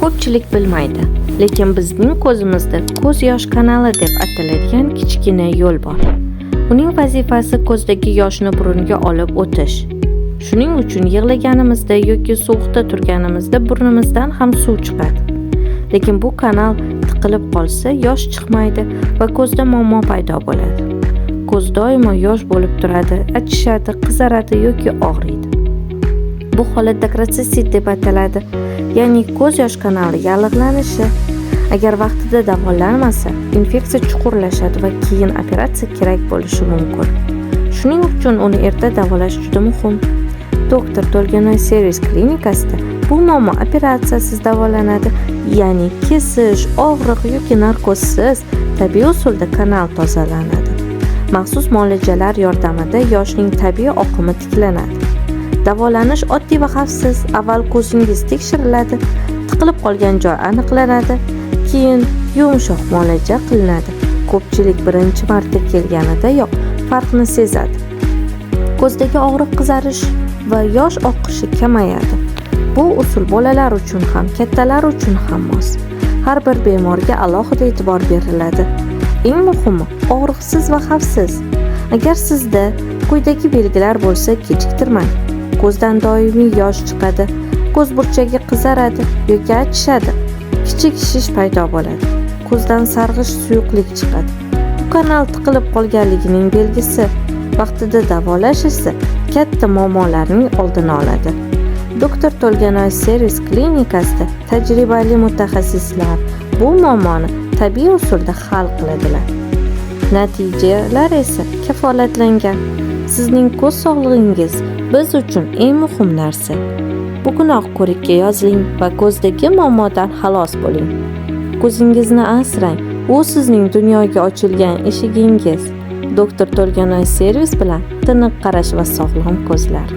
Ko'pchilik bilmaydi, lekin bizning ko'zimizda ko'z yosh kanali deb ataladigan kichkina yo'l bor. Uning vazifasi ko'zdagi yoshni burunga olib o'tish. Shuning uchun yig'laganimizda yoki sovuqda turganimizda burnimizdan ham suv chiqadi. Lekin bu kanal tiqilib qolsa, yosh chiqmaydi va ko'zda muammo paydo bo'ladi. Ko'z doimo yosh bo'lib turadi, achishadi, qizaradi yoki og'riydi. Bu holat degradatsiya deb ataladi, ya'ni ko'z yosh kanali yallig'lanishi. Agar vaqtida davolanmasa, infeksiya chuqurlashadi va keyin operatsiya kerak bo'lishi mumkin. Shuning uchun uni erta davolash juda muhim. Doktor To'lganoy Servis klinikasida bu muammo operatsiyasiz davolanadi, ya'ni kesish, og'riq yoki narkozsiz tabiiy usulda kanal tozalanadi. Maxsus muolajalar yordamida yoshning tabiiy oqimi tiklanadi. Davolanish oddiy va xavfsiz. Avval ko'zingiz tekshiriladi, tiqilib qolgan joy aniqlanadi, keyin yumshoq muolaja qilinadi. Ko'pchilik birinchi marta kelganidayoq farqni sezadi. Ko'zdagi og'riq, qizarish va yosh oqishi kamayadi. Bu usul bolalar uchun ham, kattalar uchun ham mos. Har bir bemorga alohida e'tibor beriladi. Eng muhimi, og'riqsiz va xavfsiz. Agar sizda quyidagi belgilar bo'lsa, kechiktirmang. Ko'zdan doimiy yosh chiqadi, ko'z burchagi qizaradi yoki achishadi, kichik shish paydo bo'ladi, ko'zdan sarg'ish, suyuqlik chiqadi. Bu kanal tiqilib qolganligining belgisi. Vaqtida davolash esa katta muammolarning oldini oladi. Doktor To'lganoy Servis klinikasida tajribali mutaxassislar bu muammoni tabiiy usulda hal qiladilar. Natijalar esa kafolatlangan. Sizning ko'z sog'lig'ingiz biz uchun eng muhim narsa. Bugunoq ko'rikka yoziling va ko'zdagi muammodan xalos bo'ling. Ko'zingizni asrang. U sizning dunyoga ochilgan eshigingiz. Doktor To'lganoy Servis bilan tiniq qarash va sog'lom ko'zlar.